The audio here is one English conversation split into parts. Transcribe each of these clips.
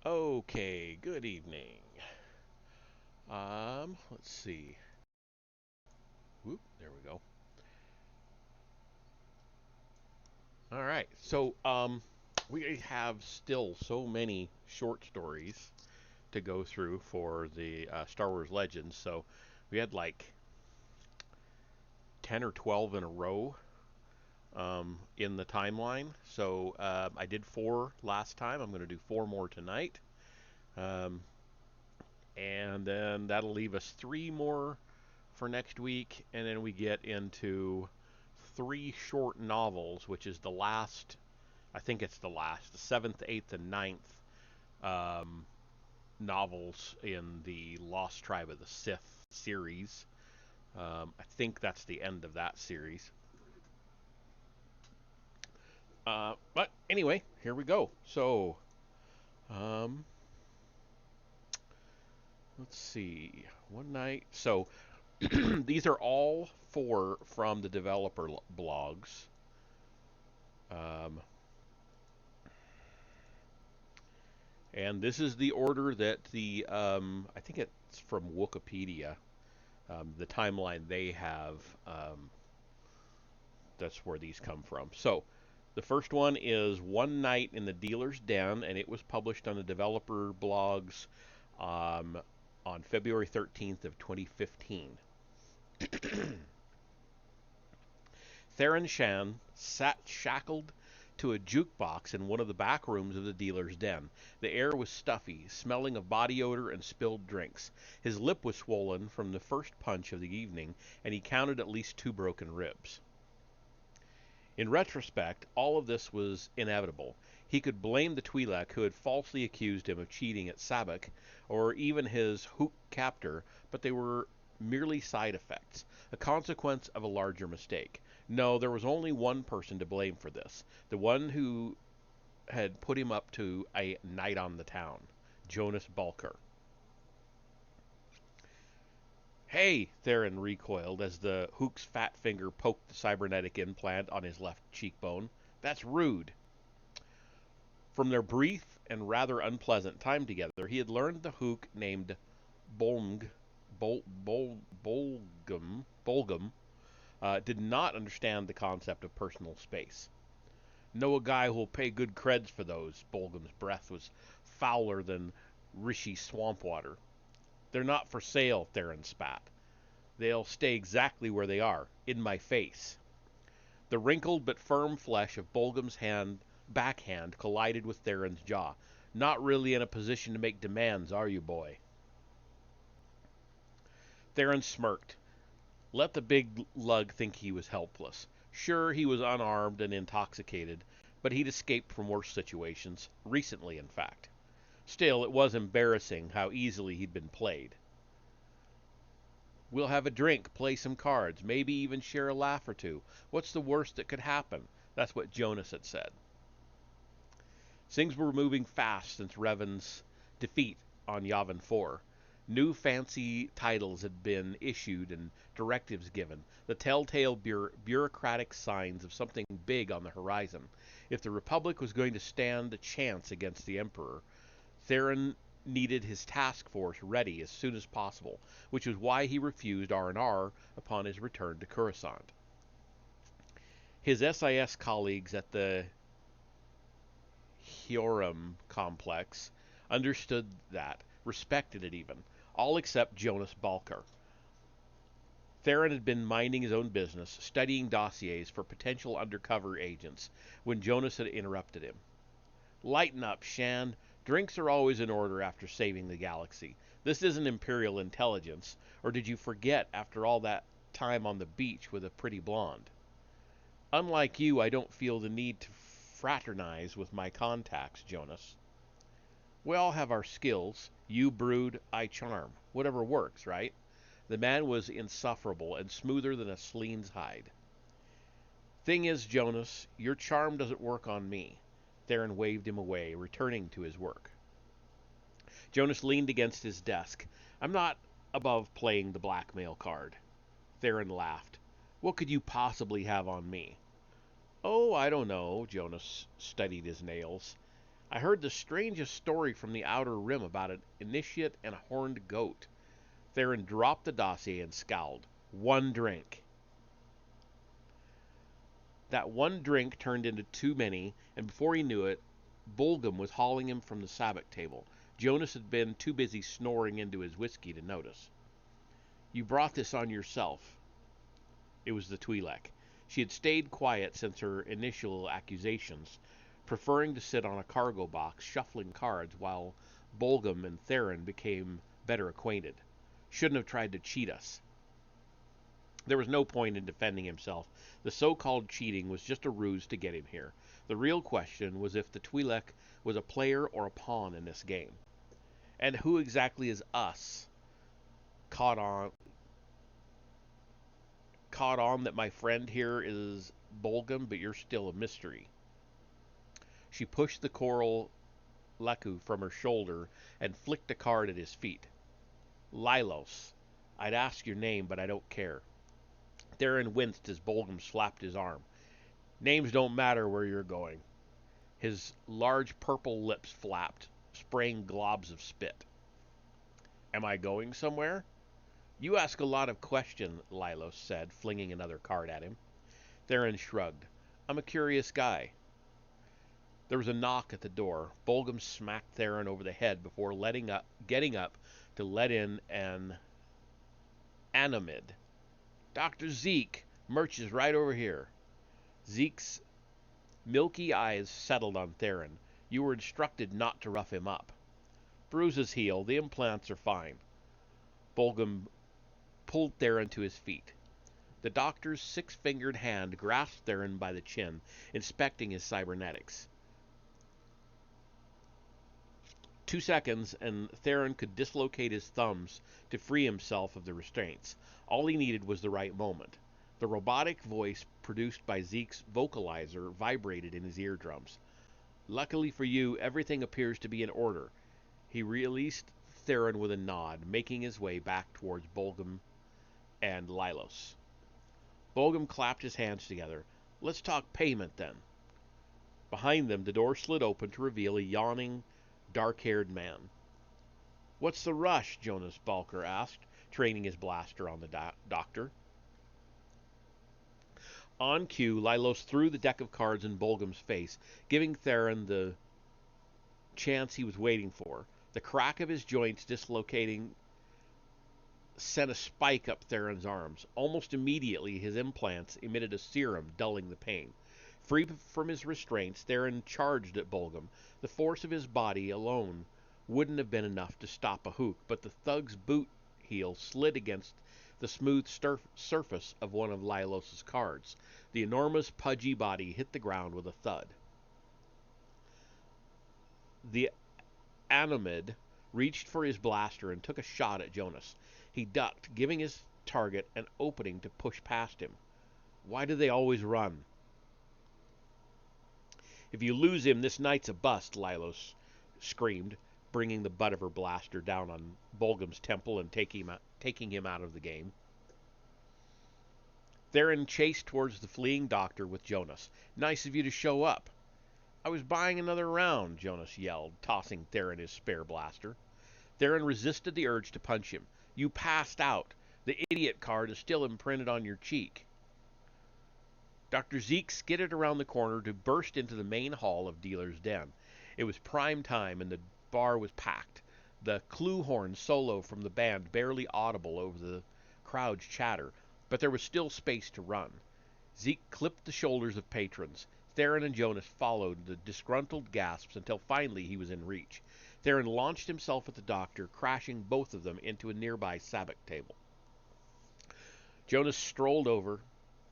Okay, good evening. Let's see. Whoop, there we go. All right. We have still so many short stories to go through for the Star Wars Legends. So we had like 10 or 12 in a row in the timeline. I did four last time. I'm going to do four more tonight. Um, and then that'll leave us three more for next week, and then we get into three short novels, which is the last. I think it's the last, the seventh, eighth, and ninth um, novels in the Lost Tribe of the Sith series. I think that's the end of that series. But anyway, here we go. Um, let's see. One night. These are all four from the developer blogs. Um, And this is the order that I think it's from Wikipedia, the timeline they have, that's where these come from. So the first one is One Night in the Dealer's Den, and it was published on the developer blogs um, on February 13th of 2015. Theron Shan sat shackled to a jukebox in one of the back rooms of the dealer's den. The air was stuffy, smelling of body odor and spilled drinks. His lip was swollen from the first punch of the evening, and he counted at least two broken ribs. In retrospect, all of this was inevitable. He could blame the Twi'lek who had falsely accused him of cheating at Sabak, or even his Hook captor, but they were merely side effects, a consequence of a larger mistake. No, there was only one person to blame for this, the one who had put him up to a night on the town, Jonas Balker. Hey, Theron recoiled as the Hook's fat finger poked the cybernetic implant on his left cheekbone. That's rude. From their brief and rather unpleasant time together, he had learned the Hook named Bolg, Bolgum did not understand the concept of personal space. Know a guy who'll pay good creds for those. Bolgum's breath was fouler than Rishi swamp water. They're not for sale, Theron spat. They'll stay exactly where they are, in my face. The wrinkled but firm flesh of Bolgum's backhand collided with Theron's jaw. Not really in a position to make demands, are you, boy? Theron smirked. Let the big lug think he was helpless. Sure, he was unarmed and intoxicated, but he'd escaped from worse situations, recently, in fact. Still, it was embarrassing how easily he'd been played. We'll have a drink, play some cards, maybe even share a laugh or two. What's the worst that could happen? That's what Jonas had said. Things were moving fast since Revan's defeat on Yavin 4. New fancy titles had been issued and directives given, the telltale bureaucratic signs of something big on the horizon. If the Republic was going to stand a chance against the Emperor, Theron needed his task force ready as soon as possible, which was why he refused R&R upon his return to Coruscant. His SIS colleagues at the Hioram complex understood that, respected it even, all except Jonas Balker. Theron had been minding his own business, studying dossiers for potential undercover agents, when Jonas had interrupted him. Lighten up, Shan. Drinks are always in order after saving the galaxy. This isn't Imperial intelligence, or did you forget after all that time on the beach with a pretty blonde? Unlike you, I don't feel the need to fraternize with my contacts, Jonas. We all have our skills. You brood, I charm. Whatever works, right? The man was insufferable and smoother than a Sleen's hide. Thing is, Jonas, your charm doesn't work on me. Theron waved him away, returning to his work. Jonas leaned against his desk. I'm not above playing the blackmail card. Theron laughed. What could you possibly have on me? Oh, I don't know. Jonas studied his nails. I heard the strangest story from the Outer Rim about an initiate and a horned goat. Theron dropped the dossier and scowled. One drink. That one drink turned into too many, and before he knew it, Bulgham was hauling him from the sabbath table. Jonas had been too busy snoring into his whiskey to notice. You brought this on yourself. It was the Twi'lek. She had stayed quiet since her initial accusations, preferring to sit on a cargo box shuffling cards while Bulgham and Theron became better acquainted. Shouldn't have tried to cheat us. There was no point in defending himself. The so-called cheating was just a ruse to get him here. The real question was if the Twi'lek was a player or a pawn in this game. And who exactly is us? Caught on that my friend here is Bulgham, but you're still a mystery. She pushed the coral Leku from her shoulder and flicked a card at his feet. Lilos. I'd ask your name, but I don't care. Theron winced as Bulgham slapped his arm. Names don't matter where you're going. His large purple lips flapped, spraying globs of spit. Am I going somewhere? You ask a lot of questions, Lilos said, flinging another card at him. Theron shrugged. I'm a curious guy. There was a knock at the door. Bulgham smacked Theron over the head before getting up to let in an Animid. Dr. Zeke, Murch is right over here. Zeke's milky eyes settled on Theron. You were instructed not to rough him up. Bruises heal. The implants are fine. Bulgham pulled Theron to his feet. The doctor's six-fingered hand grasped Theron by the chin, inspecting his cybernetics. 2 seconds, and Theron could dislocate his thumbs to free himself of the restraints. All he needed was the right moment. The robotic voice produced by Zeke's vocalizer vibrated in his eardrums. Luckily for you, everything appears to be in order. He released Theron with a nod, making his way back towards Bulgham and Lilos. Bulgham clapped his hands together. Let's talk payment, then. Behind them, the door slid open to reveal a yawning, dark-haired man. What's the rush? Jonas Balker asked, training his blaster on the doctor. On cue, Lilos threw the deck of cards in Bulgham's face, giving Theron the chance he was waiting for. The crack of his joints dislocating sent a spike up Theron's arms. Almost immediately, his implants emitted a serum, dulling the pain. Free from his restraints, Theron charged at Bulgham. The force of his body alone wouldn't have been enough to stop a hook, but the thug's boot heel slid against the smooth surface of one of Lilos' cards. The enormous, pudgy body hit the ground with a thud. The Animid reached for his blaster and took a shot at Jonas. He ducked, giving his target an opening to push past him. Why do they always run? If you lose him, this night's a bust, Lilos screamed, bringing the butt of her blaster down on Bulgham's temple and taking him out of the game. Theron chased towards the fleeing doctor with Jonas. Nice of you to show up. I was buying another round, Jonas yelled, tossing Theron his spare blaster. Theron resisted the urge to punch him. You passed out. The idiot card is still imprinted on your cheek. Dr. Zeke skidded around the corner to burst into the main hall of Dealer's Den. It was prime time, and the bar was packed. The clue horn solo from the band barely audible over the crowd's chatter, but there was still space to run. Zeke clipped the shoulders of patrons. Theron and Jonas followed the disgruntled gasps until finally he was in reach. Theron launched himself at the doctor, crashing both of them into a nearby sabbath table. Jonas strolled over.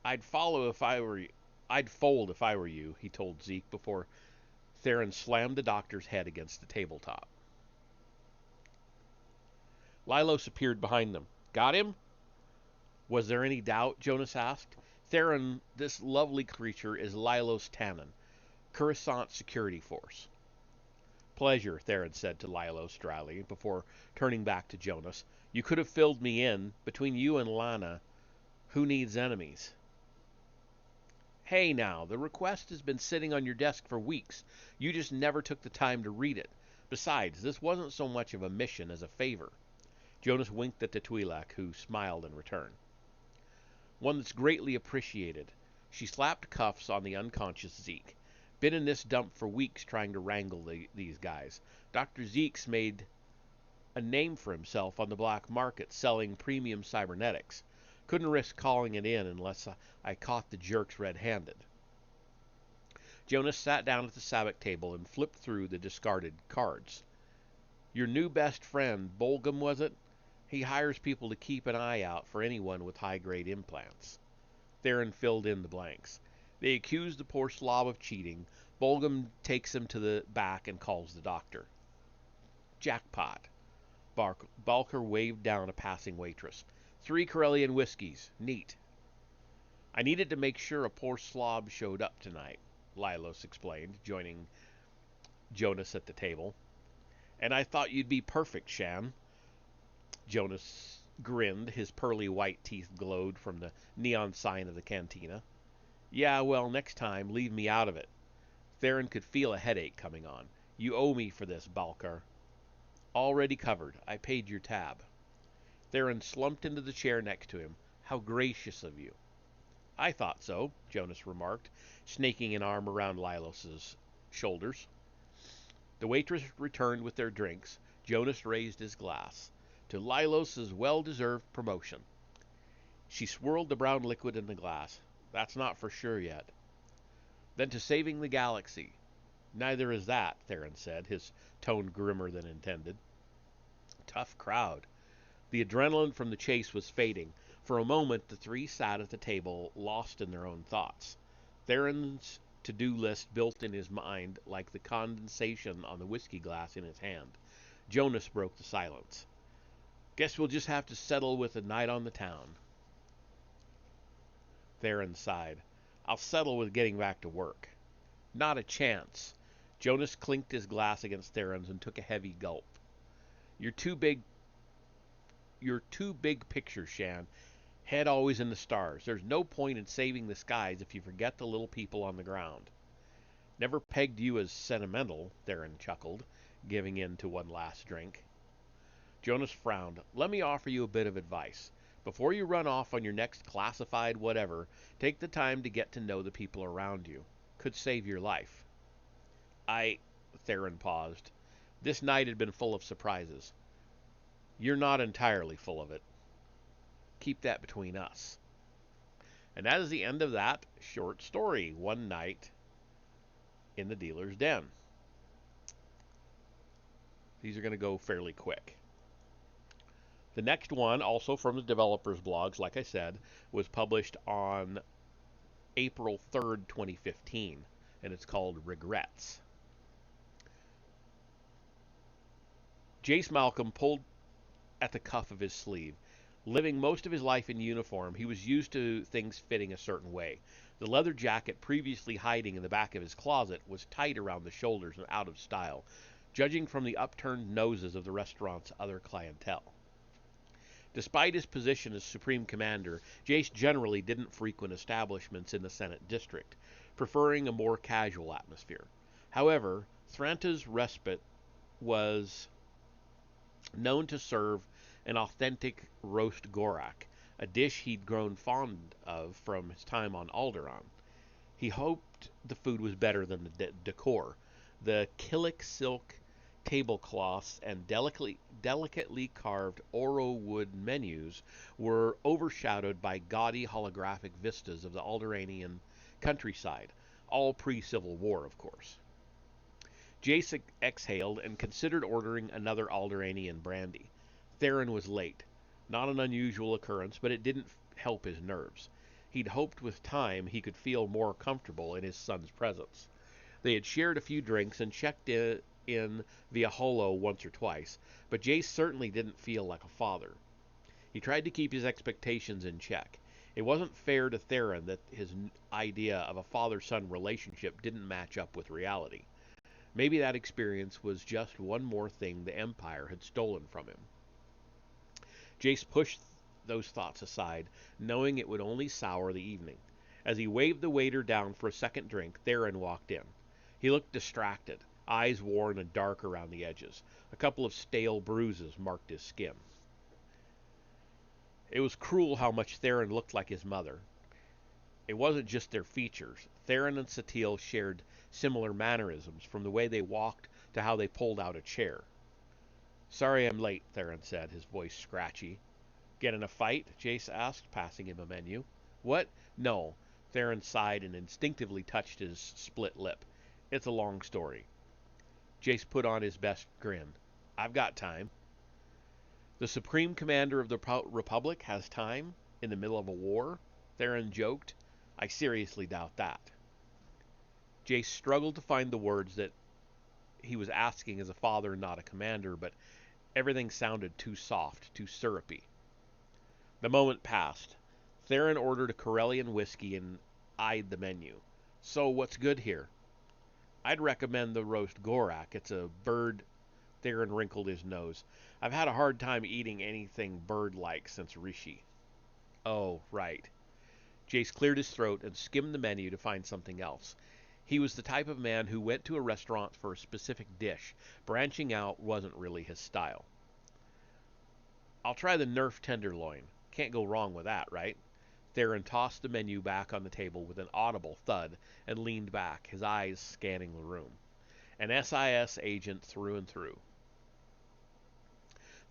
I'd fold if I were you, he told Zeke before Theron slammed the doctor's head against the tabletop. Lilos appeared behind them. Got him? Was there any doubt? Jonas asked. Theron, this lovely creature is Lilos Tannen, Coruscant Security Force. Pleasure, Theron said to Lilos dryly, before turning back to Jonas. You could have filled me in. Between you and Lana, who needs enemies? Hey now, the request has been sitting on your desk for weeks. You just never took the time to read it. Besides, this wasn't so much of a mission as a favor. Jonas winked at the Twi'lek, who smiled in return. One that's greatly appreciated. She slapped cuffs on the unconscious Zeke. Been in this dump for weeks trying to wrangle these guys. Dr. Zeke's made a name for himself on the black market selling premium cybernetics. Couldn't risk calling it in unless I caught the jerks red-handed. Jonas sat down at the sabacc table and flipped through the discarded cards. Your new best friend, Bolgum, was it? He hires people to keep an eye out for anyone with high-grade implants. Theron filled in the blanks. They accuse the poor slob of cheating. Bolgum takes him to the back and calls the doctor. Jackpot. Balker waved down a passing waitress. 3 Corellian whiskeys. Neat. I needed to make sure a poor slob showed up tonight, Lilos explained, joining Jonas at the table. And I thought you'd be perfect, Shan. Jonas grinned. His pearly white teeth glowed from the neon sign of the cantina. Yeah, well, next time, leave me out of it. Theron could feel a headache coming on. You owe me for this, Balkar. Already covered. I paid your tab. Theron slumped into the chair next to him. How gracious of you. I thought so, Jonas remarked, snaking an arm around Lilos' shoulders. The waitress returned with their drinks. Jonas raised his glass. To Lilos' well-deserved promotion. She swirled the brown liquid in the glass. That's not for sure yet. Then to saving the galaxy. Neither is that, Theron said, his tone grimmer than intended. Tough crowd. The adrenaline from the chase was fading. For a moment, the three sat at the table, lost in their own thoughts. Theron's to-do list built in his mind like the condensation on the whiskey glass in his hand. Jonas broke the silence. Guess we'll just have to settle with a night on the town. Theron sighed. I'll settle with getting back to work. Not a chance. Jonas clinked his glass against Theron's and took a heavy gulp. You're too big picture, Shan. Head always in the stars. There's no point in saving the skies if you forget the little people on the ground. Never pegged you as sentimental, Theron chuckled, giving in to one last drink. Jonas frowned. Let me offer you a bit of advice. Before you run off on your next classified whatever, take the time to get to know the people around you. Could save your life. Theron paused. This night had been full of surprises. You're not entirely full of it. Keep that between us. And that is the end of that short story, One Night in the Dealer's Den. These are going to go fairly quick. The next one, also from the developers' blogs, like I said, was published on April 3rd, 2015, and it's called Regrets. Jace Malcolm pulled at the cuff of his sleeve. Living most of his life in uniform, he was used to things fitting a certain way. The leather jacket previously hiding in the back of his closet was tight around the shoulders and out of style, judging from the upturned noses of the restaurant's other clientele. Despite his position as Supreme Commander, Jace generally didn't frequent establishments in the Senate District, preferring a more casual atmosphere. However, Thranta's Respite was known to serve an authentic roast gorak, a dish he'd grown fond of from his time on Alderaan. He hoped the food was better than the decor. The Killick silk tablecloths and delicately carved Oro wood menus were overshadowed by gaudy holographic vistas of the Alderaanian countryside, all pre-Civil War, of course. Jace exhaled and considered ordering another Alderaanian brandy. Theron was late. Not an unusual occurrence, but it didn't help his nerves. He'd hoped with time he could feel more comfortable in his son's presence. They had shared a few drinks and checked in via holo once or twice, but Jace certainly didn't feel like a father. He tried to keep his expectations in check. It wasn't fair to Theron that his idea of a father-son relationship didn't match up with reality. Maybe that experience was just one more thing the Empire had stolen from him. Jace pushed those thoughts aside, knowing it would only sour the evening. As he waved the waiter down for a second drink, Theron walked in. He looked distracted, eyes worn and dark around the edges. A couple of stale bruises marked his skin. It was cruel how much Theron looked like his mother. It wasn't just their features. Theron and Satil shared similar mannerisms, from the way they walked to how they pulled out a chair. "Sorry I'm late," Theron said, his voice scratchy. "Get in a fight?" Jace asked, passing him a menu. "What? No." Theron sighed and instinctively touched his split lip. "It's a long story." Jace put on his best grin. "I've got time." "The Supreme Commander of the Republic has time? In the middle of a war?" Theron joked. "I seriously doubt that." Jace struggled to find the words that he was asking as a father, not a commander, but everything sounded too soft, too syrupy. The moment passed. Theron ordered a Corellian whiskey and eyed the menu. "So, what's good here?" "I'd recommend the roast gorak. It's a bird." Theron wrinkled his nose. "I've had a hard time eating anything bird-like since Rishi." "Oh, right." Jace cleared his throat and skimmed the menu to find something else. He was the type of man who went to a restaurant for a specific dish. Branching out wasn't really his style. "I'll try the Nerf tenderloin. Can't go wrong with that, right?" Theron tossed the menu back on the table with an audible thud and leaned back, his eyes scanning the room. An SIS agent through and through.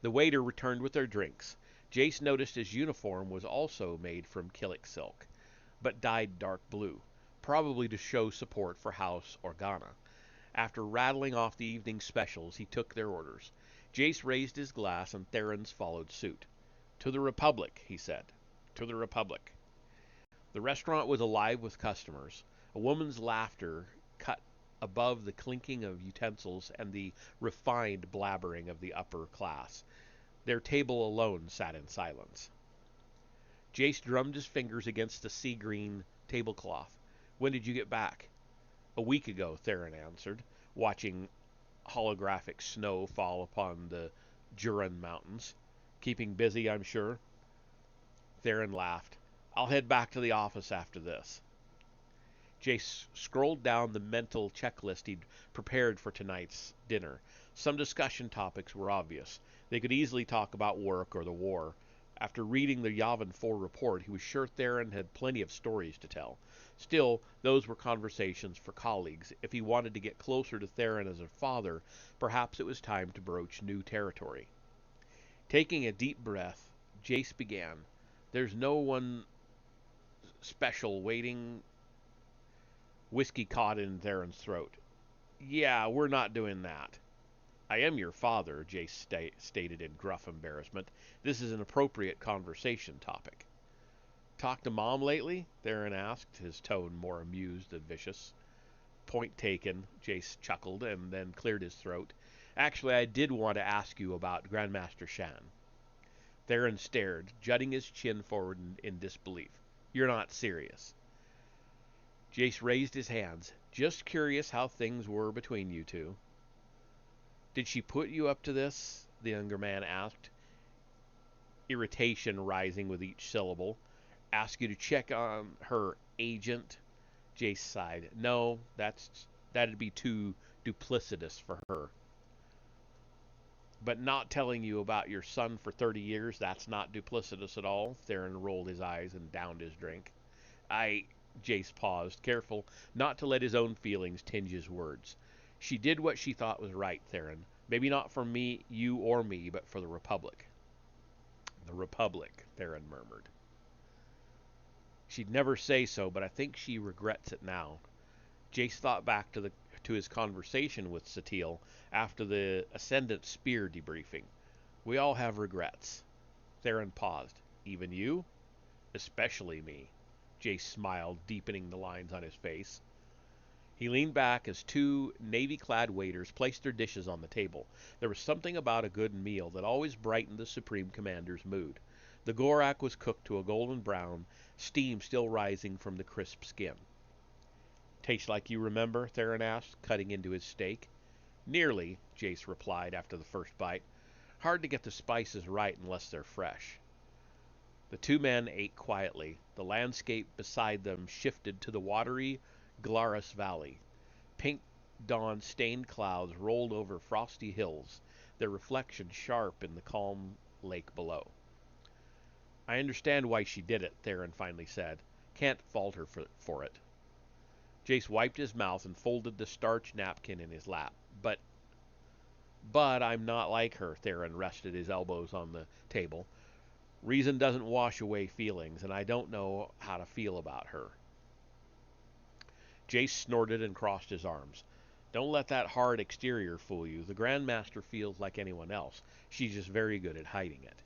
The waiter returned with their drinks. Jace noticed his uniform was also made from Killik silk, but dyed dark blue, probably to show support for House Organa. After rattling off the evening specials, he took their orders. Jace raised his glass, and Theron's followed suit. "To the Republic," he said. "To the Republic." The restaurant was alive with customers. A woman's laughter cut above the clinking of utensils and the refined blabbering of the upper class. Their table alone sat in silence. Jace drummed his fingers against the sea-green tablecloth. "When did you get back?" "A week ago," Theron answered, watching holographic snow fall upon the Juran Mountains. "Keeping busy, I'm sure." Theron laughed. "I'll head back to the office after this." Jace scrolled down the mental checklist he'd prepared for tonight's dinner. Some discussion topics were obvious. They could easily talk about work or the war. After reading the Yavin 4 report, he was sure Theron had plenty of stories to tell. Still, those were conversations for colleagues. If he wanted to get closer to Theron as a father, perhaps it was time to broach new territory. Taking a deep breath, Jace began. "There's no one special waiting." Whiskey caught in Theron's throat. "Yeah, we're not doing that." "I am your father," Jace stated in gruff embarrassment. "This is an appropriate conversation topic." "Talked to Mom lately?" Theron asked, his tone more amused than vicious. "Point taken," Jace chuckled, and then cleared his throat. "Actually, I did want to ask you about Grandmaster Shan." Theron stared, jutting his chin forward in disbelief. "You're not serious?" Jace raised his hands. "Just curious how things were between you two." "Did she put you up to this?" the younger man asked, irritation rising with each syllable. "Ask you to check on her agent?" Jace sighed. "No, that'd be too duplicitous for her." "But not telling you about your son for 30 years, that's not duplicitous at all?" Theron rolled his eyes and downed his drink. Jace paused, careful not to let his own feelings tinge his words. "She did what she thought was right, Theron. Maybe not for you or me, but for the Republic." "The Republic," Theron murmured. "She'd never say so, but I think she regrets it now." Jace thought back to his conversation with Satil after the Ascendant Spear debriefing. "We all have regrets." Theron paused. "Even you?" "Especially me." Jace smiled, deepening the lines on his face. He leaned back as two navy-clad waiters placed their dishes on the table. There was something about a good meal that always brightened the Supreme Commander's mood. The gorak was cooked to a golden brown, steam still rising from the crisp skin. "Tastes like you remember?" Theron asked, cutting into his steak. "Nearly," Jace replied after the first bite. "Hard to get the spices right unless they're fresh." The two men ate quietly. The landscape beside them shifted to the watery Glarus Valley. Pink dawn-stained clouds rolled over frosty hills, their reflection sharp in the calm lake below. I understand why she did it, Theron finally said. Can't fault her for it. Jace wiped his mouth and folded the starch napkin in his lap. But I'm not like her, Theron rested his elbows on the table. Reason doesn't wash away feelings, and I don't know how to feel about her. Jace snorted and crossed his arms. Don't let that hard exterior fool you. The Grandmaster feels like anyone else. She's just very good at hiding it.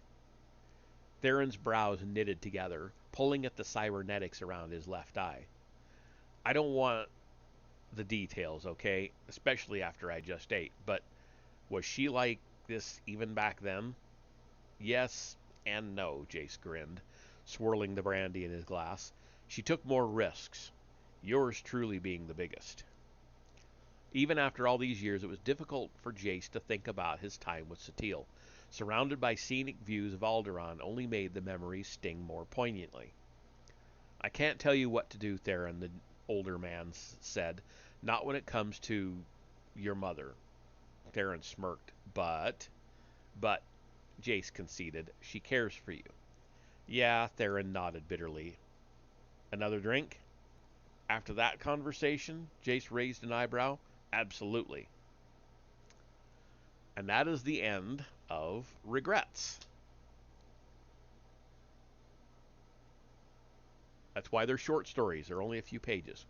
Theron's brows knitted together, pulling at the cybernetics around his left eye. I don't want the details, okay? Especially after I just ate. But was she like this even back then? Yes and no, Jace grinned, swirling the brandy in his glass. She took more risks, yours truly being the biggest. Even after all these years, it was difficult for Jace to think about his time with Satil. Surrounded by scenic views of Alderaan only made the memories sting more poignantly. I can't tell you what to do, Theron, the older man said. Not when it comes to your mother. Theron smirked. But, Jace conceded, she cares for you. Yeah, Theron nodded bitterly. Another drink? After that conversation, Jace raised an eyebrow. Absolutely. And that is the end of Regrets. That's why they're short stories. They're only a few pages.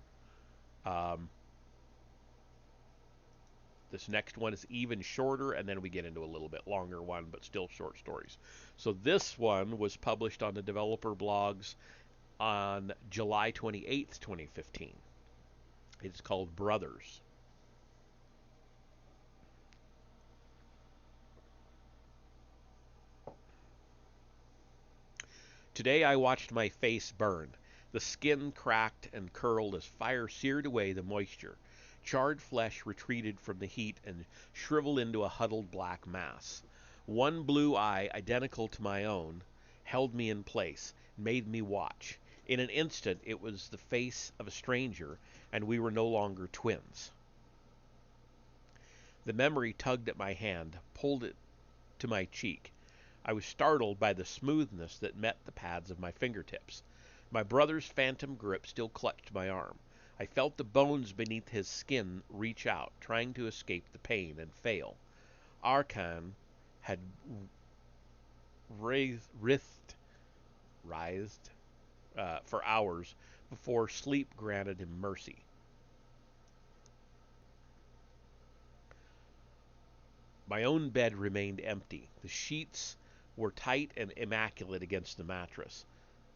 This next one is even shorter, and then we get into a little bit longer one, but still short stories. So this one was published on the developer blogs on July 28th, 2015. It's called Brothers. Today I watched my face burn. The skin cracked and curled as fire seared away the moisture. Charred flesh retreated from the heat and shriveled into a huddled black mass. One blue eye, identical to my own, held me in place, made me watch. In an instant, it was the face of a stranger, and we were no longer twins. The memory tugged at my hand, pulled it to my cheek. I was startled by the smoothness that met the pads of my fingertips. My brother's phantom grip still clutched my arm. I felt the bones beneath his skin reach out, trying to escape the pain, and fail. Arkan had writhed for hours before sleep granted him mercy. My own bed remained empty. The sheets were tight and immaculate against the mattress.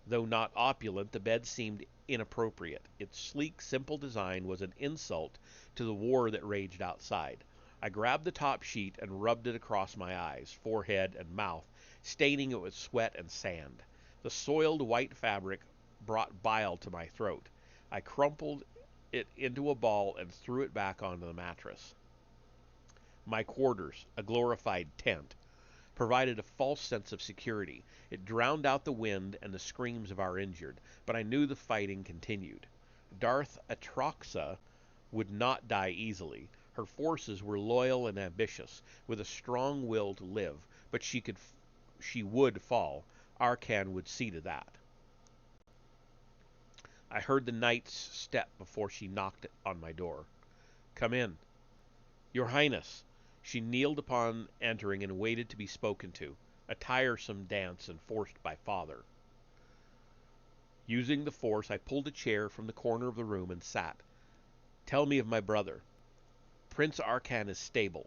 Though not opulent, the bed seemed inappropriate. Its sleek, simple design was an insult to the war that raged outside. I grabbed the top sheet and rubbed it across my eyes, forehead, and mouth, staining it with sweat and sand. The soiled white fabric brought bile to my throat. I crumpled it into a ball and threw it back onto the mattress. My quarters, a glorified tent, provided a false sense of security. It drowned out the wind and the screams of our injured, but I knew the fighting continued. Darth Atroxa would not die easily. Her forces were loyal and ambitious, with a strong will to live, but she would fall. Arkan would see to that. I heard the knight's step before she knocked on my door. Come in. Your Highness. She kneeled upon entering and waited to be spoken to. A tiresome dance enforced by father. Using the force, I pulled a chair from the corner of the room and sat. Tell me of my brother. Prince Arkan is stable.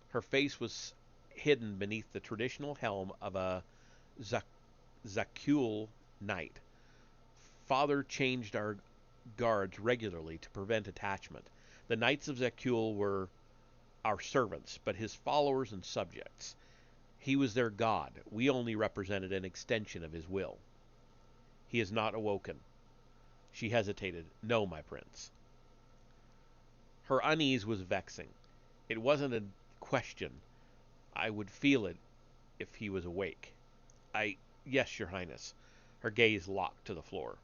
Her face was hidden beneath the traditional helm of a Zakul knight. Father changed our guards regularly to prevent attachment. The knights of Zakul were our servants, but his followers and subjects. He was their god. We only represented an extension of his will. He is not awoken. She hesitated. No, my prince. Her unease was vexing. It wasn't a question. I would feel it if he was awake. Yes, your highness. Her gaze locked to the floor.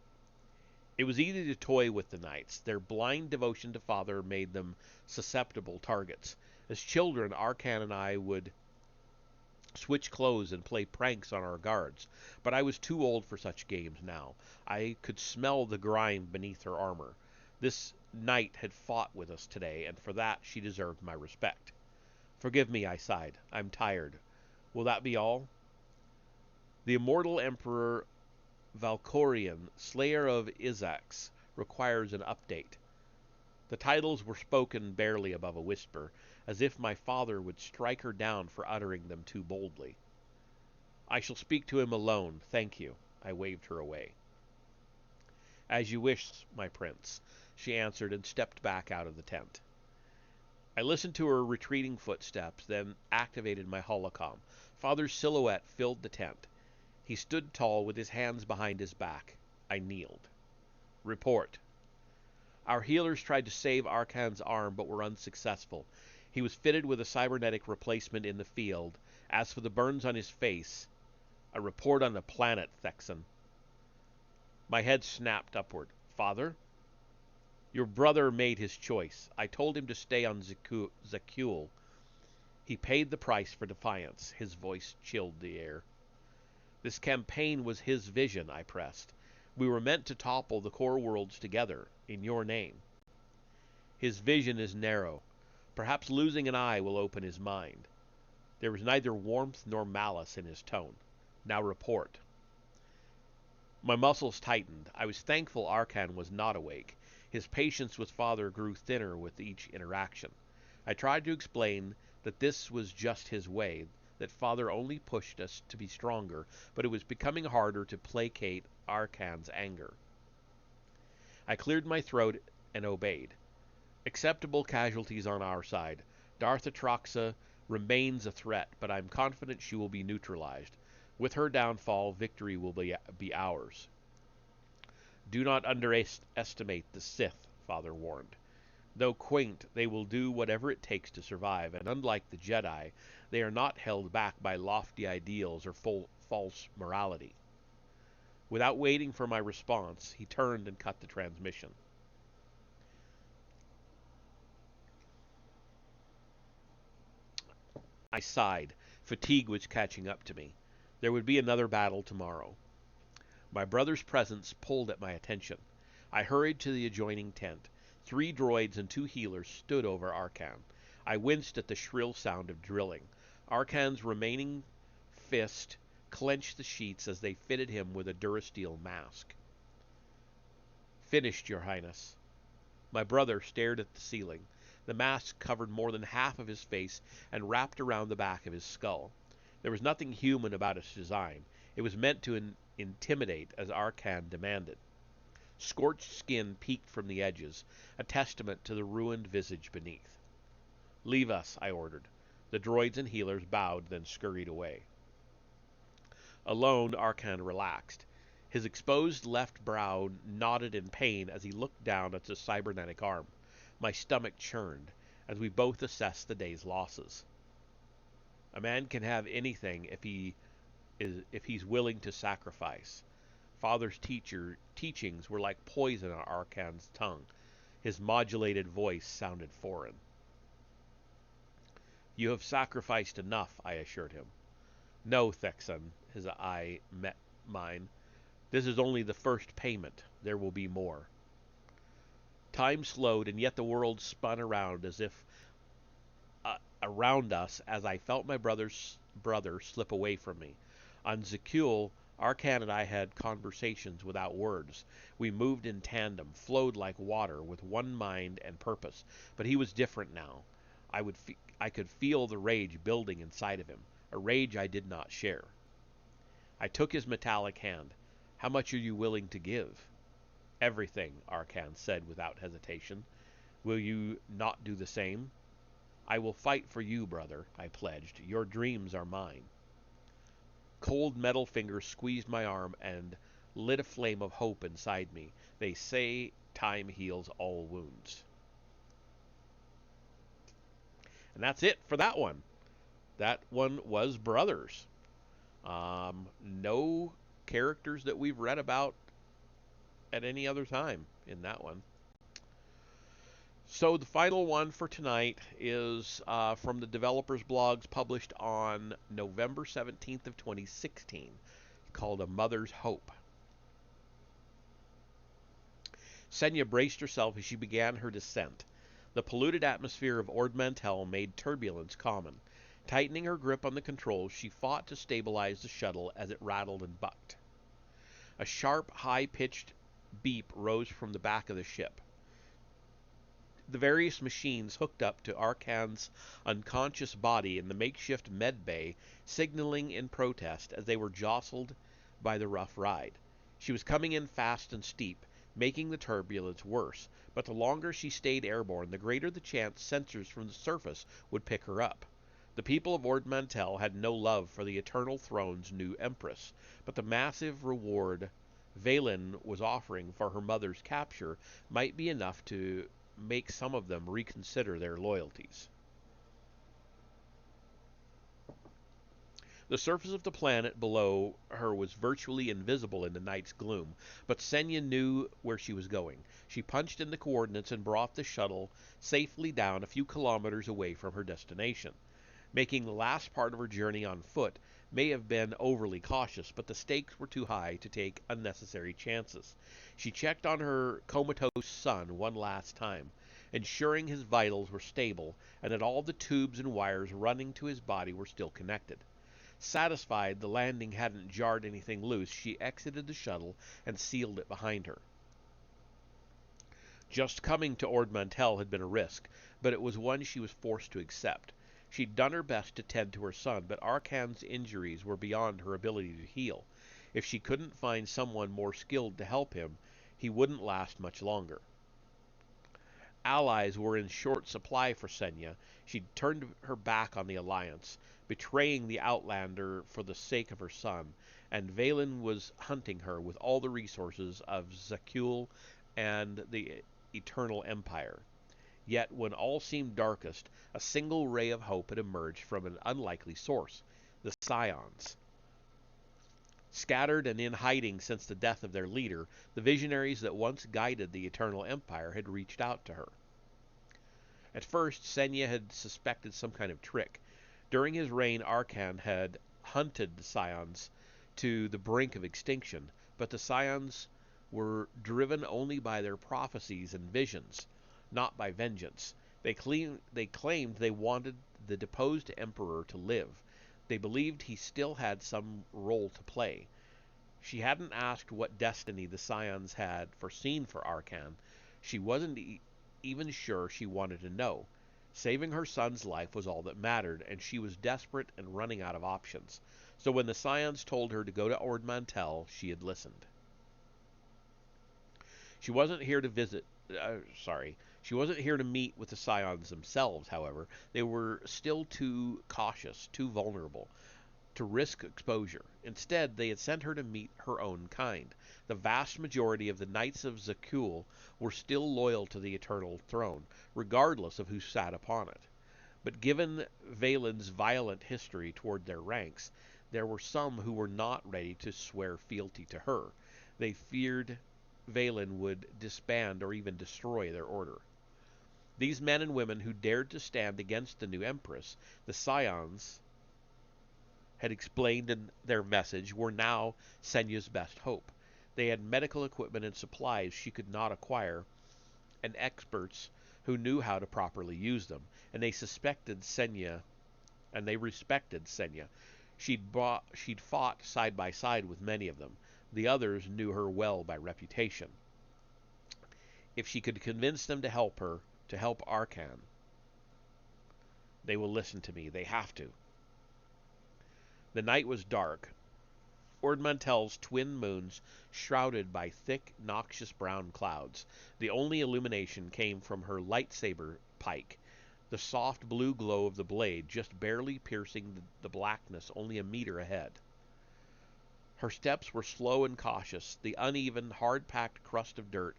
It was easy to toy with the knights. Their blind devotion to father made them susceptible targets. As children, Arkan and I would switch clothes and play pranks on our guards, but I was too old for such games now. I could smell the grime beneath her armor. This knight had fought with us today, and for that she deserved my respect. Forgive me, I sighed. I'm tired. Will that be all? The immortal Emperor Valkorion, Slayer of Isaacs, requires an update. The titles were spoken barely above a whisper, as if my father would strike her down for uttering them too boldly. I shall speak to him alone, thank you. I waved her away. As you wish, my prince, she answered and stepped back out of the tent. I listened to her retreating footsteps, then activated my holocom. Father's silhouette filled the tent. He stood tall with his hands behind his back. I kneeled. Report. Our healers tried to save Arkan's arm but were unsuccessful. He was fitted with a cybernetic replacement in the field. As for the burns on his face, a report on the planet, Thexan. My head snapped upward. Father? Your brother made his choice. I told him to stay on Zakul. He paid the price for defiance. His voice chilled the air. This campaign was his vision, I pressed. We were meant to topple the core worlds together, in your name. His vision is narrow. Perhaps losing an eye will open his mind. There was neither warmth nor malice in his tone. Now report. My muscles tightened. I was thankful Arkan was not awake. His patience with father grew thinner with each interaction. I tried to explain that this was just his way, that father only pushed us to be stronger, but it was becoming harder to placate Arkan's anger. I cleared my throat and obeyed. Acceptable casualties on our side. Darth Atraxa remains a threat, but I'm confident she will be neutralized. With her downfall, victory will be ours. Do not underestimate the Sith, Father warned. Though quaint, they will do whatever it takes to survive, and unlike the Jedi, they are not held back by lofty ideals or false morality. Without waiting for my response, he turned and cut the transmission. I sighed. Fatigue was catching up to me. There would be another battle tomorrow. My brother's presence pulled at my attention. I hurried to the adjoining tent. 3 droids and 2 healers stood over Arkan. I winced at the shrill sound of drilling. Arkan's remaining fist clenched the sheets as they fitted him with a durasteel mask. Finished, your highness. My brother stared at the ceiling. The mask covered more than half of his face and wrapped around the back of his skull. There was nothing human about its design. It was meant to intimidate, as Arkan demanded. Scorched skin peeked from the edges, a testament to the ruined visage beneath. Leave us, I ordered. The droids and healers bowed, then scurried away. Alone, Arkan relaxed. His exposed left brow knotted in pain as he looked down at the cybernetic arm. My stomach churned, as we both assessed the day's losses. A man can have anything if he's willing to sacrifice. Father's teachings were like poison on Arkan's tongue. His modulated voice sounded foreign. You have sacrificed enough, I assured him. No, Thexan, his eye met mine. This is only the first payment. There will be more. Time slowed, and yet the world spun around around us as I felt my brother slip away from me. On Zakul, Arkan and I had conversations without words. We moved in tandem, flowed like water, with one mind and purpose. But he was different now. I could feel the rage building inside of him, a rage I did not share. I took his metallic hand. How much are you willing to give? Everything, Arkan said without hesitation. Will you not do the same? I will fight for you, brother, I pledged. Your dreams are mine. Cold metal fingers squeezed my arm and lit a flame of hope inside me. They say time heals all wounds. And that's it for that one. That one was Brothers. No characters that we've read about at any other time in that one. So the final one for tonight is from the developers' blogs published on November 17th of 2016, called A Mother's Hope. Senya braced herself as she began her descent. The polluted atmosphere of Ord Mantell made turbulence common. Tightening her grip on the controls, she fought to stabilize the shuttle as it rattled and bucked. A sharp, high-pitched beep rose from the back of the ship. The various machines hooked up to Arkan's unconscious body in the makeshift med bay signaling in protest as they were jostled by the rough ride. She was coming in fast and steep, making the turbulence worse, but the longer she stayed airborne, the greater the chance sensors from the surface would pick her up. The people of Ord Mantell had no love for the Eternal Throne's new Empress, but the massive reward Valen was offering for her mother's capture might be enough to make some of them reconsider their loyalties. The surface of the planet below her was virtually invisible in the night's gloom, but Senya knew where she was going. She punched in the coordinates and brought the shuttle safely down a few kilometers away from her destination. Making the last part of her journey on foot may have been overly cautious, but the stakes were too high to take unnecessary chances. She checked on her comatose son one last time, ensuring his vitals were stable and that all the tubes and wires running to his body were still connected. Satisfied the landing hadn't jarred anything loose, she exited the shuttle and sealed it behind her. Just coming to Ord Mantell had been a risk, but it was one she was forced to accept. She'd done her best to tend to her son, but Arkan's injuries were beyond her ability to heal. If she couldn't find someone more skilled to help him, he wouldn't last much longer. Allies were in short supply for Senya. She'd turned her back on the Alliance, betraying the Outlander for the sake of her son, and Valen was hunting her with all the resources of Zakul and the Eternal Empire. Yet, when all seemed darkest, a single ray of hope had emerged from an unlikely source: the Scions. Scattered and in hiding since the death of their leader, the visionaries that once guided the Eternal Empire had reached out to her. At first, Senya had suspected some kind of trick. During his reign, Arkan had hunted the Scions to the brink of extinction, but the Scions were driven only by their prophecies and visions, not by vengeance. They claimed they wanted the deposed emperor to live. They believed he still had some role to play. She hadn't asked what destiny the Scions had foreseen for Arkan. She wasn't even sure she wanted to know. Saving her son's life was all that mattered, and she was desperate and running out of options. So when the Scions told her to go to Ord Mantell, she had listened. She wasn't here to visit. She wasn't here to meet with the Scions themselves, however. They were still too cautious, too vulnerable to risk exposure. Instead, they had sent her to meet her own kind. The vast majority of the Knights of Zakul were still loyal to the Eternal Throne, regardless of who sat upon it. But given Valen's violent history toward their ranks, there were some who were not ready to swear fealty to her. They feared Valen would disband or even destroy their order. These men and women who dared to stand against the new Empress, the Scions had explained in their message, were now Senya's best hope. They had medical equipment and supplies she could not acquire, and experts who knew how to properly use them, and they respected Senya. She'd fought side by side with many of them. The others knew her well by reputation. If she could convince them to help her, to help Arkan, they will listen to me. They have to. The night was dark. Ord Mantell's twin moons shrouded by thick, noxious brown clouds. The only illumination came from her lightsaber pike, the soft blue glow of the blade just barely piercing the blackness only a meter ahead. Her steps were slow and cautious. The uneven, hard-packed crust of dirt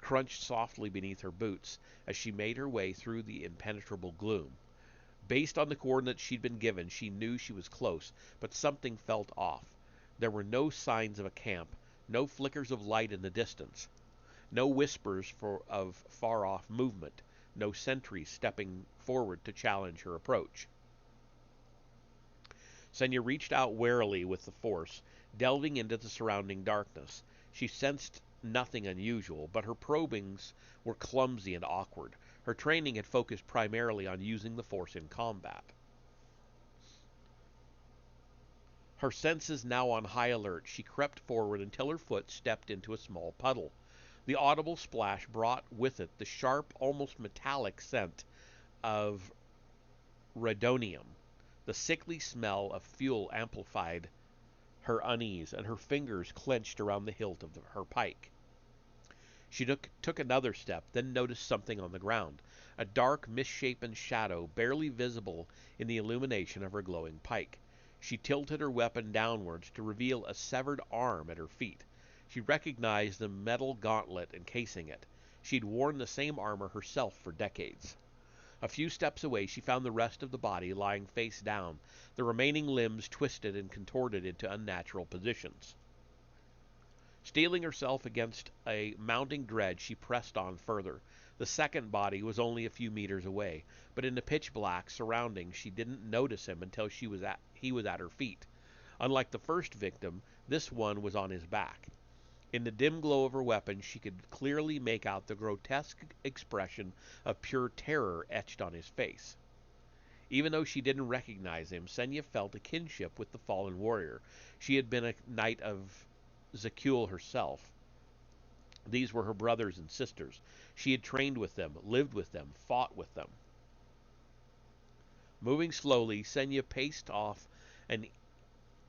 crunched softly beneath her boots as she made her way through the impenetrable gloom. Based on the coordinates she'd been given, she knew she was close, but something felt off. There were no signs of a camp, no flickers of light in the distance, no whispers of far-off movement, no sentries stepping forward to challenge her approach. Senya reached out warily with the force, delving into the surrounding darkness. She sensed nothing unusual, but her probings were clumsy and awkward. Her training had focused primarily on using the force in combat. Her senses now on high alert, she crept forward until her foot stepped into a small puddle. The audible splash brought with it the sharp, almost metallic scent of radonium. The sickly smell of fuel amplified her unease, and her fingers clenched around the hilt of her pike. She took another step, then noticed something on the ground, a dark, misshapen shadow barely visible in the illumination of her glowing pike. She tilted her weapon downwards to reveal a severed arm at her feet. She recognized the metal gauntlet encasing it. She'd worn the same armor herself for decades. A few steps away, she found the rest of the body lying face down, the remaining limbs twisted and contorted into unnatural positions. Steeling herself against a mounting dread, she pressed on further. The second body was only a few meters away, but in the pitch black surroundings, she didn't notice him until he was at her feet. Unlike the first victim, this one was on his back. In the dim glow of her weapon, she could clearly make out the grotesque expression of pure terror etched on his face. Even though she didn't recognize him, Senya felt a kinship with the fallen warrior. She had been a knight of Zakul herself. These were her brothers and sisters. She had trained with them, lived with them, fought with them. Moving slowly, Senya paced off an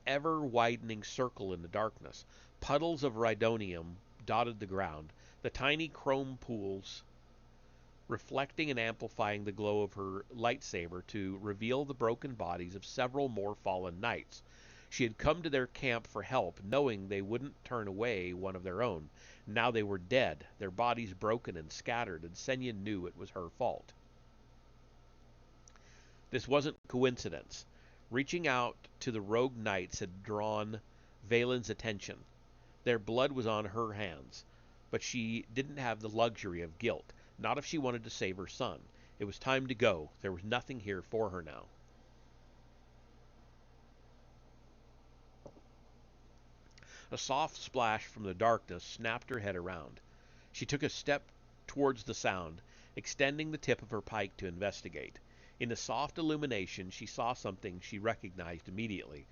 ever-widening circle in the darkness. Puddles of rhydonium dotted the ground, the tiny chrome pools reflecting and amplifying the glow of her lightsaber to reveal the broken bodies of several more fallen knights. She had come to their camp for help, knowing they wouldn't turn away one of their own. Now they were dead, their bodies broken and scattered, and Senya knew it was her fault. This wasn't coincidence. Reaching out to the rogue knights had drawn Valen's attention. Their blood was on her hands, but she didn't have the luxury of guilt, not if she wanted to save her son. It was time to go. There was nothing here for her now. A soft splash from the darkness snapped her head around. She took a step towards the sound, extending the tip of her pike to investigate. In the soft illumination, she saw something she recognized immediately.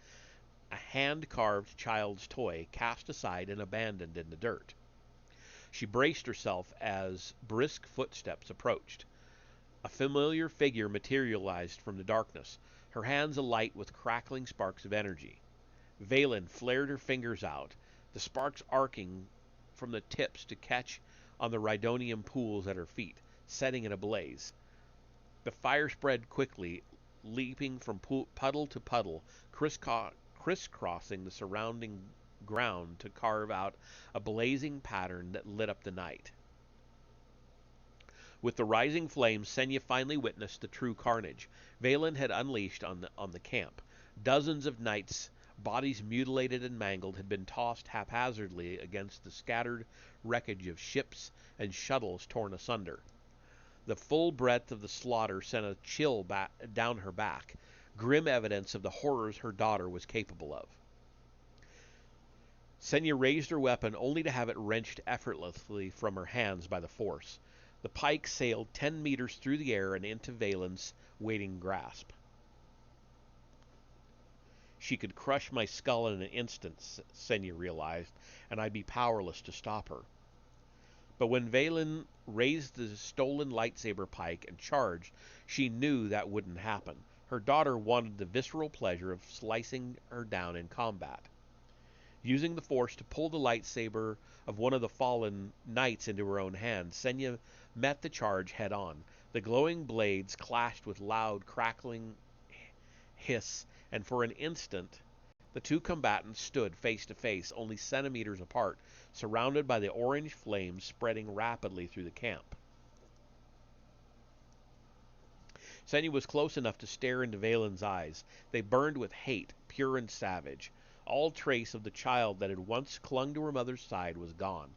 A hand-carved child's toy cast aside and abandoned in the dirt. She braced herself as brisk footsteps approached. A familiar figure materialized from the darkness, her hands alight with crackling sparks of energy. Valen flared her fingers out, the sparks arcing from the tips to catch on the rhydonium pools at her feet, setting it ablaze. The fire spread quickly, leaping from puddle to puddle, crisscrossing the surrounding ground to carve out a blazing pattern that lit up the night. With the rising flames, Senya finally witnessed the true carnage Valen had unleashed on the camp. Dozens of knights, bodies mutilated and mangled, had been tossed haphazardly against the scattered wreckage of ships and shuttles torn asunder. The full breadth of the slaughter sent a chill down her back, grim evidence of the horrors her daughter was capable of. Senya raised her weapon only to have it wrenched effortlessly from her hands by the force. The pike sailed 10 meters through the air and into Valen's waiting grasp. She could crush my skull in an instant, Senya realized, and I'd be powerless to stop her. But when Valen raised the stolen lightsaber pike and charged, she knew that wouldn't happen. Her daughter wanted the visceral pleasure of slicing her down in combat. Using the force to pull the lightsaber of one of the fallen knights into her own hand, Senya met the charge head on. The glowing blades clashed with loud, crackling hiss, and for an instant the two combatants stood face to face, only centimeters apart, surrounded by the orange flames spreading rapidly through the camp. Senya was close enough to stare into Valen's eyes. They burned with hate, pure and savage. All trace of the child that had once clung to her mother's side was gone.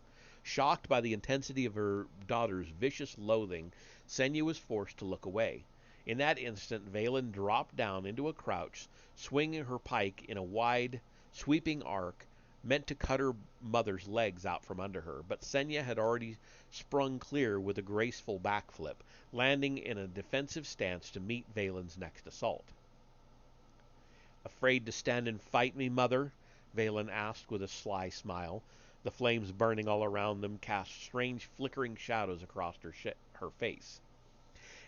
Shocked by the intensity of her daughter's vicious loathing, Senya was forced to look away. In that instant, Valen dropped down into a crouch, swinging her pike in a wide, sweeping arc meant to cut her mother's legs out from under her, but Senya had already sprung clear with a graceful backflip, landing in a defensive stance to meet Valen's next assault. "Afraid to stand and fight me, mother?" Valen asked with a sly smile. The flames burning all around them cast strange flickering shadows across her face.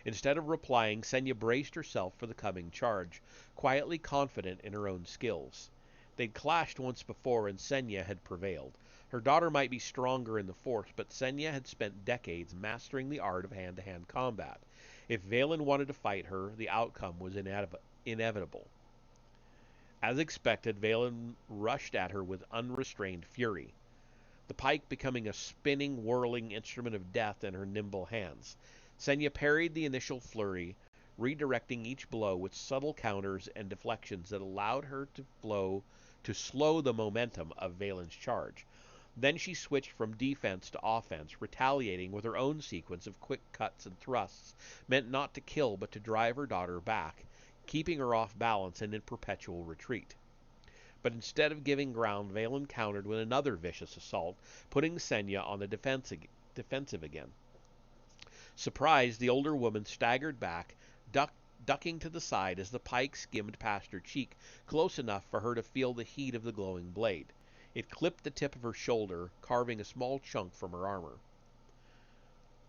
Instead of replying, Senya braced herself for the coming charge, quietly confident in her own skills. They'd clashed once before, and Senya had prevailed. Her daughter might be stronger in the force, but Senya had spent decades mastering the art of hand-to-hand combat. If Valen wanted to fight her, the outcome was inevitable. As expected, Valen rushed at her with unrestrained fury, the pike becoming a spinning, whirling instrument of death in her nimble hands. Senya parried the initial flurry, redirecting each blow with subtle counters and deflections that allowed her to slow the momentum of Valen's charge. Then she switched from defense to offense, retaliating with her own sequence of quick cuts and thrusts, meant not to kill but to drive her daughter back, keeping her off balance and in perpetual retreat. But instead of giving ground, Valen countered with another vicious assault, putting Senya on the defensive again. Surprised, the older woman staggered back, ducking to the side as the pike skimmed past her cheek, close enough for her to feel the heat of the glowing blade. It clipped the tip of her shoulder, carving a small chunk from her armor.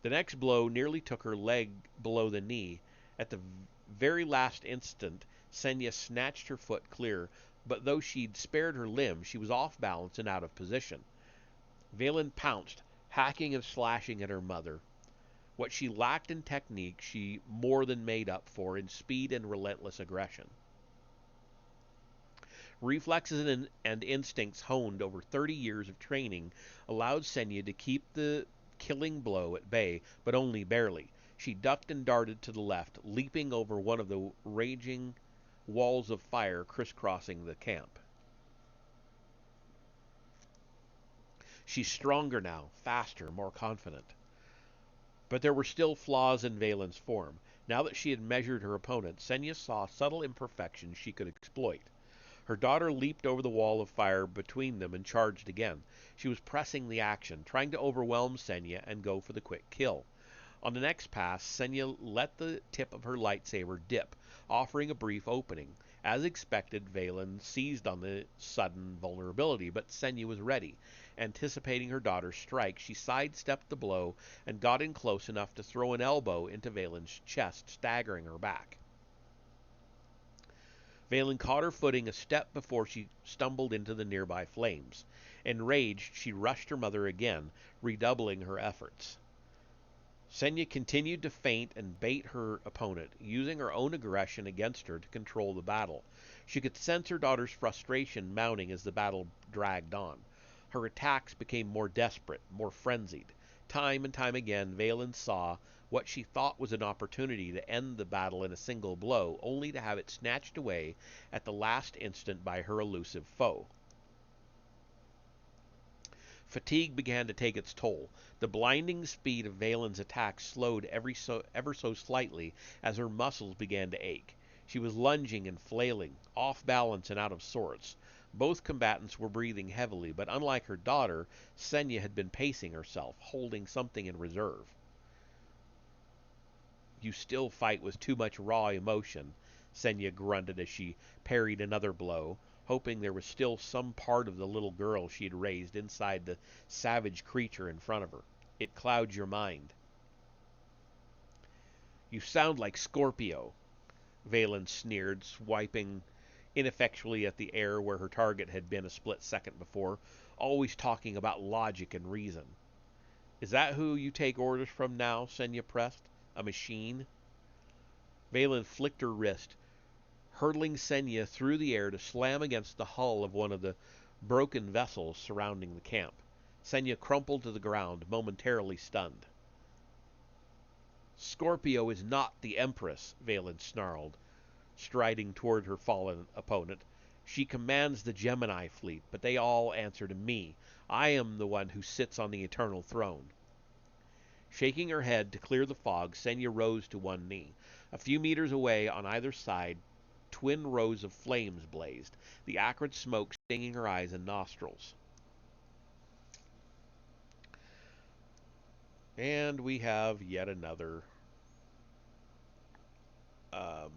The next blow nearly took her leg below the knee. At the very last instant, Senya snatched her foot clear, but though she'd spared her limb, she was off balance and out of position. Valen pounced, hacking and slashing at her mother. What she lacked in technique, she more than made up for in speed and relentless aggression. Reflexes and instincts honed over 30 years of training allowed Senya to keep the killing blow at bay, but only barely. She ducked and darted to the left, leaping over one of the raging walls of fire crisscrossing the camp. She's stronger now, faster, more confident. But there were still flaws in Valen's form. Now that she had measured her opponent, Senya saw subtle imperfections she could exploit. Her daughter leaped over the wall of fire between them and charged again. She was pressing the action, trying to overwhelm Senya and go for the quick kill. On the next pass, Senya let the tip of her lightsaber dip, offering a brief opening. As expected, Valen seized on the sudden vulnerability, but Senya was ready. Anticipating her daughter's strike, she sidestepped the blow and got in close enough to throw an elbow into Valen's chest, staggering her back. Valen caught her footing a step before she stumbled into the nearby flames. Enraged, she rushed her mother again, redoubling her efforts. Senya continued to feint and bait her opponent, using her own aggression against her to control the battle. She could sense her daughter's frustration mounting as the battle dragged on. Her attacks became more desperate, more frenzied. Time and time again, Valen saw what she thought was an opportunity to end the battle in a single blow, only to have it snatched away at the last instant by her elusive foe. Fatigue began to take its toll. The blinding speed of Valen's attack slowed ever so slightly as her muscles began to ache. She was lunging and flailing, off balance and out of sorts. Both combatants were breathing heavily, but unlike her daughter, Senya had been pacing herself, holding something in reserve. "You still fight with too much raw emotion," Senya grunted as she parried another blow, hoping there was still some part of the little girl she had raised inside the savage creature in front of her. "It clouds your mind." "You sound like Scorpio," Valen sneered, swiping ineffectually at the air where her target had been a split second before, "always talking about logic and reason." "Is that who you take orders from now?" Senya pressed. "A machine?" Valen flicked her wrist, hurtling Senya through the air to slam against the hull of one of the broken vessels surrounding the camp. Senya crumpled to the ground, momentarily stunned. Scorpio is not the Empress, Valen snarled, striding toward her fallen opponent. She commands the Gemini fleet, but they all answer to me. I am the one who sits on the eternal throne. Shaking her head to clear the fog, Senya rose to one knee. A few meters away on either side, twin rows of flames blazed, the acrid smoke stinging her eyes and nostrils. And we have yet another um,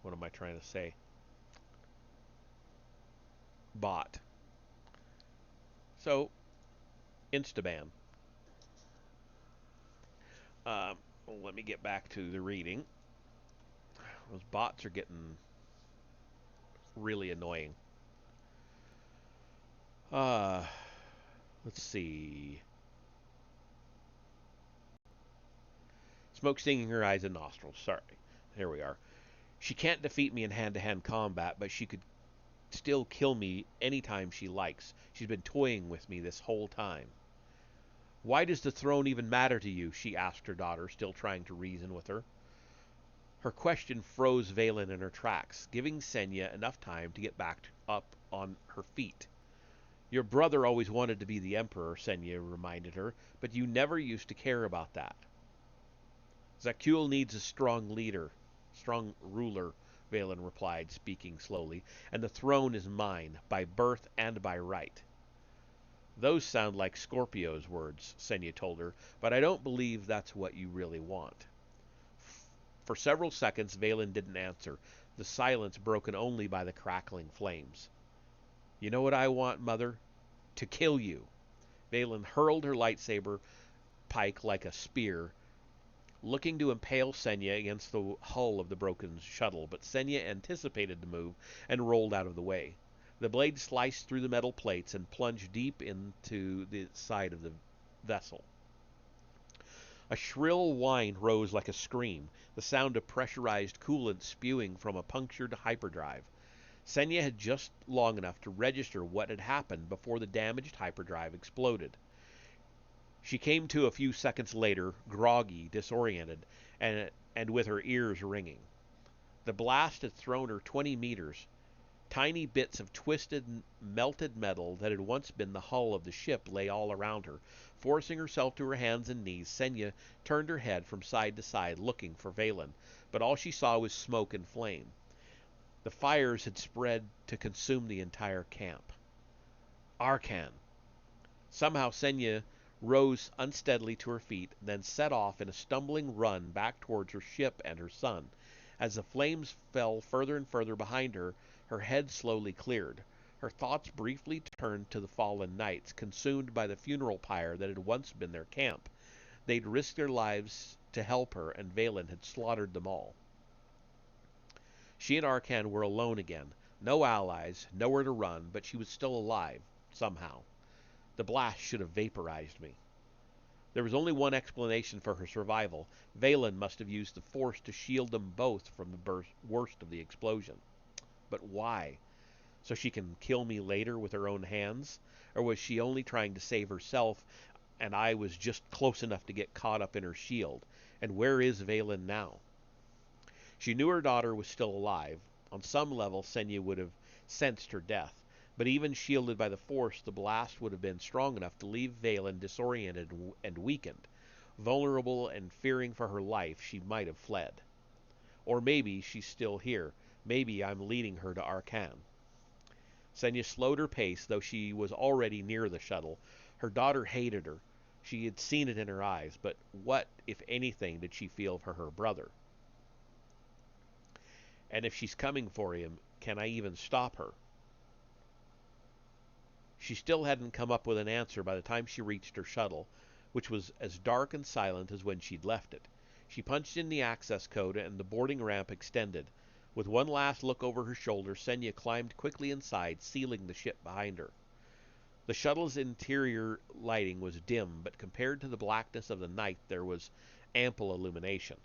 what am I trying to say? Bot. So, Instaban. Let me get back to the reading. Those bots are getting really annoying. Uh, let's see. Smoke stinging her eyes and nostrils. Sorry. There we are. She can't defeat me in hand-to-hand combat, but she could still kill me anytime she likes. She's been toying with me this whole time. Why does the throne even matter to you? She asked her daughter, still trying to reason with her. Her question froze Valen in her tracks, giving Senya enough time to get back up on her feet. Your brother always wanted to be the emperor, Senya reminded her, but you never used to care about that. Zakul needs a strong ruler, Valen replied, speaking slowly, and the throne is mine, by birth and by right. Those sound like Scorpio's words, Senya told her, but I don't believe that's what you really want. For several seconds, Valen didn't answer, the silence broken only by the crackling flames. You know what I want, Mother? To kill you. Valen hurled her lightsaber pike like a spear, looking to impale Senya against the hull of the broken shuttle, but Senya anticipated the move and rolled out of the way. The blade sliced through the metal plates and plunged deep into the side of the vessel. A shrill whine rose like a scream, the sound of pressurized coolant spewing from a punctured hyperdrive. Senya had just long enough to register what had happened before the damaged hyperdrive exploded. She came to a few seconds later, groggy, disoriented, and with her ears ringing. The blast had thrown her 20 meters. Tiny bits of twisted, melted metal that had once been the hull of the ship lay all around her. Forcing herself to her hands and knees, Senya turned her head from side to side, looking for Valen, but all she saw was smoke and flame. The fires had spread to consume the entire camp. Arkan! Somehow Senya rose unsteadily to her feet, then set off in a stumbling run back towards her ship and her son. As the flames fell further and further behind her, her head slowly cleared. Her thoughts briefly turned to the fallen knights, consumed by the funeral pyre that had once been their camp. They'd risked their lives to help her, and Valen had slaughtered them all. She and Arkan were alone again. No allies, nowhere to run, but she was still alive, somehow. The blast should have vaporized me. There was only one explanation for her survival. Valen must have used the Force to shield them both from the worst of the explosion. But why? So she can kill me later with her own hands? Or was she only trying to save herself, and I was just close enough to get caught up in her shield? And where is Valen now? She knew her daughter was still alive. On some level, Senya would have sensed her death. But even shielded by the Force, the blast would have been strong enough to leave Valen disoriented and weakened. Vulnerable and fearing for her life, she might have fled. Or maybe she's still here. Maybe I'm leading her to Arkan. Senya slowed her pace, though she was already near the shuttle. Her daughter hated her. She had seen it in her eyes, but what, if anything, did she feel for her brother? And if she's coming for him, can I even stop her? She still hadn't come up with an answer by the time she reached her shuttle, which was as dark and silent as when she'd left it. She punched in the access code, and the boarding ramp extended. With one last look over her shoulder, Senya climbed quickly inside, sealing the ship behind her. The shuttle's interior lighting was dim, but compared to the blackness of the night, there was ample illumination.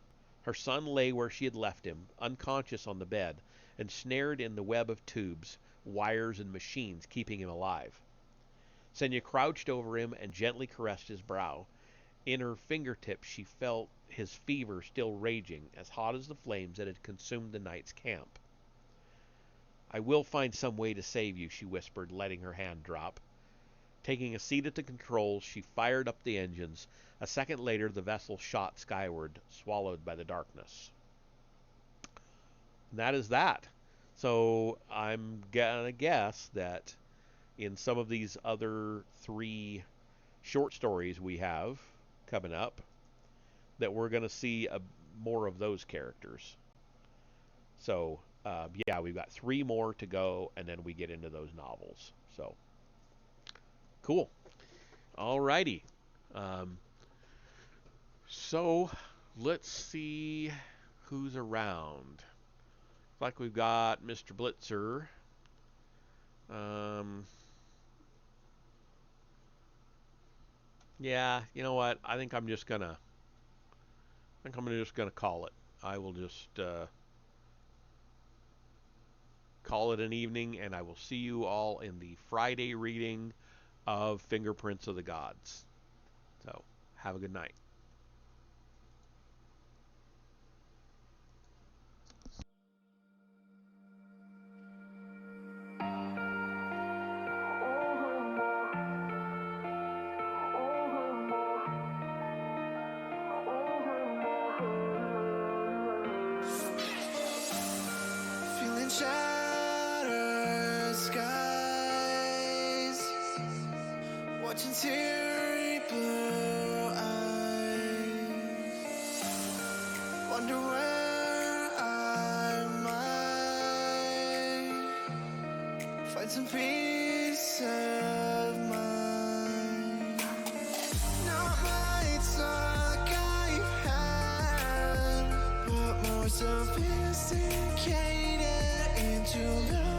Her son lay where she had left him, unconscious on the bed, and snared in the web of tubes, wires, and machines keeping him alive. Senya crouched over him and gently caressed his brow. In her fingertips she felt his fever still raging, as hot as the flames that had consumed the knight's camp. "I will find some way to save you," she whispered, letting her hand drop. Taking a seat at the controls, she fired up the engines. A second later, the vessel shot skyward, swallowed by the darkness. And that is that. So I'm going to guess that in some of these other 3 short stories we have coming up, that we're going to see more of those characters. So, yeah, we've got 3 more to go, and then we get into those novels. So, cool. Alrighty. So, let's see who's around. Looks like we've got Mr. Blitzer. Yeah, you know what? I think I'm just gonna call it. I will just call it an evening, and I will see you all in the Friday reading of Fingerprints of the Gods. So, have a good night. Feeling shattered skies, watching teary blue eyes, wonder where I might find some peace of mind. Not lights like I had, but more sophisticated into love.